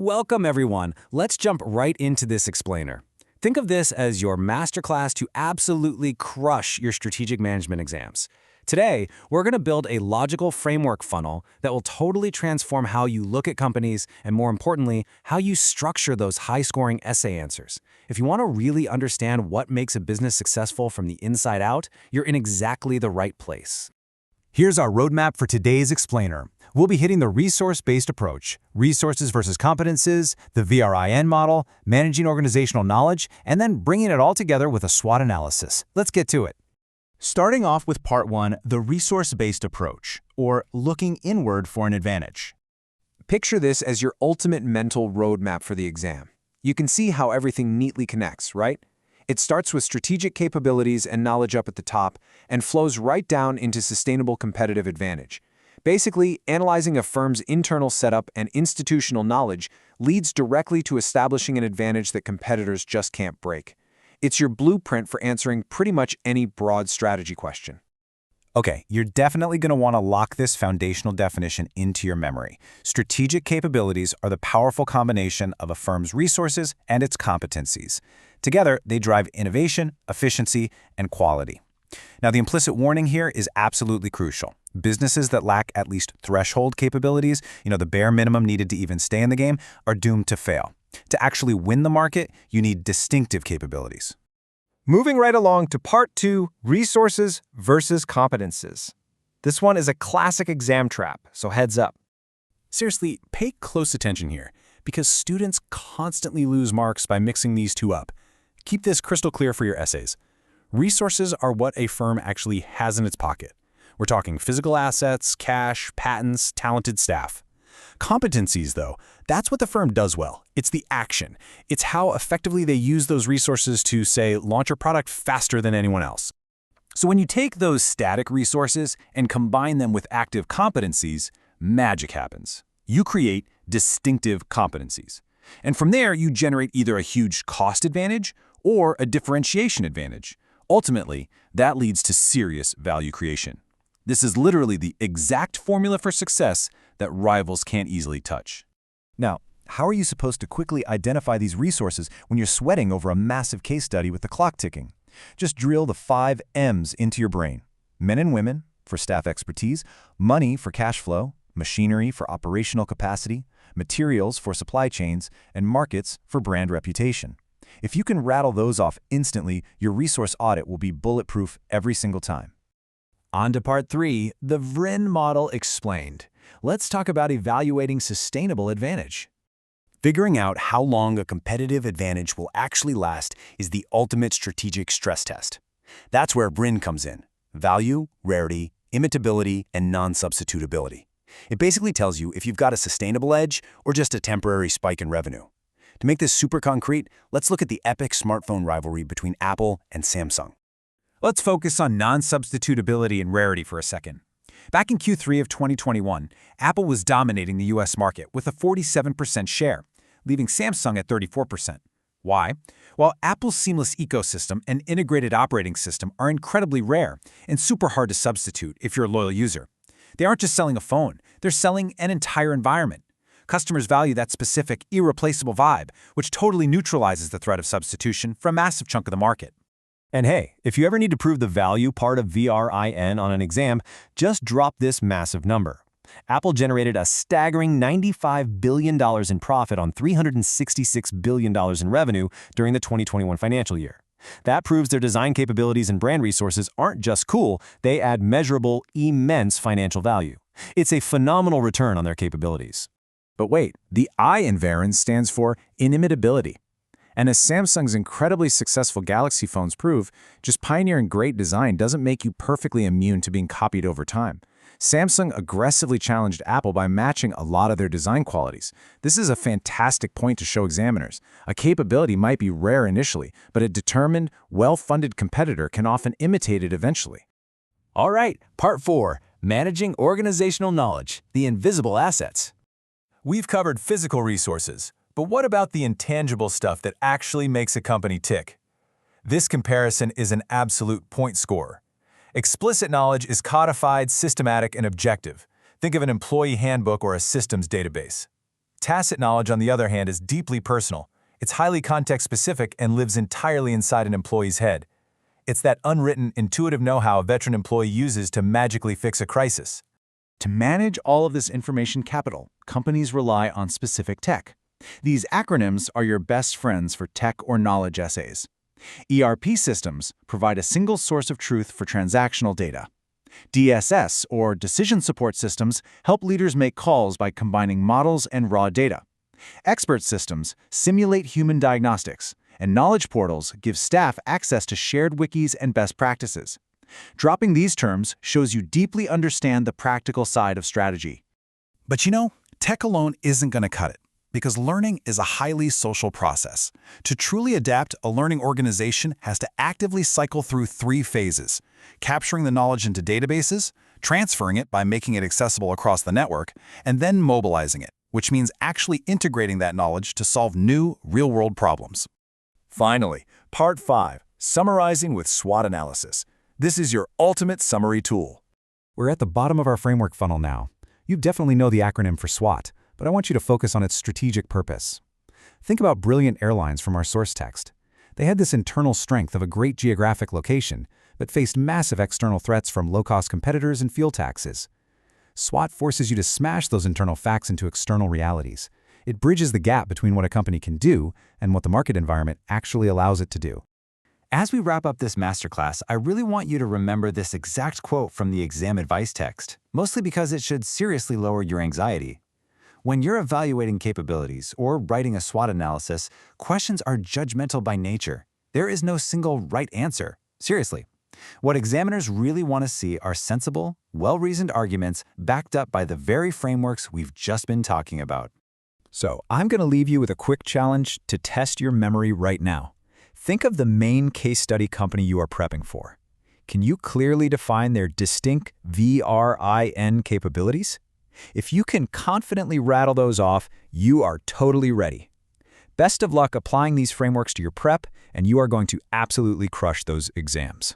Welcome, everyone. Let's jump right into this explainer. Think of this as your masterclass to absolutely crush your strategic management exams. Today, we're going to build a logical framework funnel that will totally transform how you look at companies and, more importantly, how you structure those high-scoring essay answers. If you want to really understand what makes a business successful from the inside out, you're in exactly the right place. Here's our roadmap for today's explainer. We'll be hitting the resource-based approach, resources versus competences, the VRIN model, managing organizational knowledge, and then bringing it all together with a SWOT analysis. Let's get to it. Starting off with Part 1, the resource-based approach, or looking inward for an advantage. Picture this as your ultimate mental roadmap for the exam. You can see how everything neatly connects, right? It starts with strategic capabilities and knowledge up at the top and flows right down into sustainable competitive advantage. Basically, analyzing a firm's internal setup and institutional knowledge leads directly to establishing an advantage that competitors just can't break. It's your blueprint for answering pretty much any broad strategy question. Okay, you're definitely going to want to lock this foundational definition into your memory. Strategic capabilities are the powerful combination of a firm's resources and its competencies. Together, they drive innovation, efficiency, and quality. Now, the implicit warning here is absolutely crucial. Businesses that lack at least threshold capabilities, the bare minimum needed to even stay in the game, are doomed to fail. To actually win the market, you need distinctive capabilities. Moving right along to Part 2, resources versus competences. This one is a classic exam trap, so heads up. Seriously, pay close attention here, because students constantly lose marks by mixing these two up. Keep this crystal clear for your essays. Resources are what a firm actually has in its pocket. We're talking physical assets, cash, patents, talented staff. Competencies, though, that's what the firm does well. It's the action. It's how effectively they use those resources to, say, launch a product faster than anyone else. So when you take those static resources and combine them with active competencies, magic happens. You create distinctive competencies. And from there, you generate either a huge cost advantage or a differentiation advantage. Ultimately, that leads to serious value creation. This is literally the exact formula for success that rivals can't easily touch. Now, how are you supposed to quickly identify these resources when you're sweating over a massive case study with the clock ticking? Just drill the 5 M's into your brain. Men and women for staff expertise, money for cash flow, machinery for operational capacity, materials for supply chains, and markets for brand reputation. If you can rattle those off instantly, your resource audit will be bulletproof every single time. On to Part 3, the VRIN model explained. Let's talk about evaluating sustainable advantage. Figuring out how long a competitive advantage will actually last is the ultimate strategic stress test. That's where VRIN comes in: value, rarity, imitability, and non-substitutability. It basically tells you if you've got a sustainable edge or just a temporary spike in revenue. To make this super concrete, let's look at the epic smartphone rivalry between Apple and Samsung. Let's focus on non-substitutability and rarity for a second. Back in Q3 of 2021, Apple was dominating the US market with a 47% share, leaving Samsung at 34%. Why? Well, Apple's seamless ecosystem and integrated operating system are incredibly rare and super hard to substitute if you're a loyal user. They aren't just selling a phone, they're selling an entire environment. Customers value that specific, irreplaceable vibe, which totally neutralizes the threat of substitution for a massive chunk of the market. And hey, if you ever need to prove the value part of VRIN on an exam, just drop this massive number. Apple generated a staggering $95 billion in profit on $366 billion in revenue during the 2021 financial year. That proves their design capabilities and brand resources aren't just cool, they add measurable, immense financial value. It's a phenomenal return on their capabilities. But wait, the I in VRIN stands for inimitability. And as Samsung's incredibly successful Galaxy phones prove, just pioneering great design doesn't make you perfectly immune to being copied over time. Samsung aggressively challenged Apple by matching a lot of their design qualities. This is a fantastic point to show examiners. A capability might be rare initially, but a determined, well-funded competitor can often imitate it eventually. All right, Part 4, managing organizational knowledge, the invisible assets. We've covered physical resources, but what about the intangible stuff that actually makes a company tick? This comparison is an absolute point scorer. Explicit knowledge is codified, systematic, and objective. Think of an employee handbook or a systems database. Tacit knowledge, on the other hand, is deeply personal. It's highly context-specific and lives entirely inside an employee's head. It's that unwritten, intuitive know-how a veteran employee uses to magically fix a crisis. To manage all of this information capital, companies rely on specific tech. These acronyms are your best friends for tech or knowledge essays. ERP systems provide a single source of truth for transactional data. DSS, or decision support systems, help leaders make calls by combining models and raw data. Expert systems simulate human diagnostics, and knowledge portals give staff access to shared wikis and best practices. Dropping these terms shows you deeply understand the practical side of strategy. But you know, tech alone isn't going to cut it, because learning is a highly social process. To truly adapt, a learning organization has to actively cycle through 3 phases: capturing the knowledge into databases, transferring it by making it accessible across the network, and then mobilizing it, which means actually integrating that knowledge to solve new, real-world problems. Finally, Part 5, Summarizing with SWOT Analysis. This is your ultimate summary tool. We're at the bottom of our framework funnel now. You definitely know the acronym for SWOT, but I want you to focus on its strategic purpose. Think about Brilliant Airlines from our source text. They had this internal strength of a great geographic location, but faced massive external threats from low-cost competitors and fuel taxes. SWOT forces you to smash those internal facts into external realities. It bridges the gap between what a company can do and what the market environment actually allows it to do. As we wrap up this masterclass, I really want you to remember this exact quote from the exam advice text, mostly because it should seriously lower your anxiety. When you're evaluating capabilities or writing a SWOT analysis, questions are judgmental by nature. There is no single right answer. Seriously. What examiners really want to see are sensible, well-reasoned arguments backed up by the very frameworks we've just been talking about. So I'm going to leave you with a quick challenge to test your memory right now. Think of the main case study company you are prepping for. Can you clearly define their distinct VRIN capabilities? If you can confidently rattle those off, you are totally ready. Best of luck applying these frameworks to your prep, and you are going to absolutely crush those exams.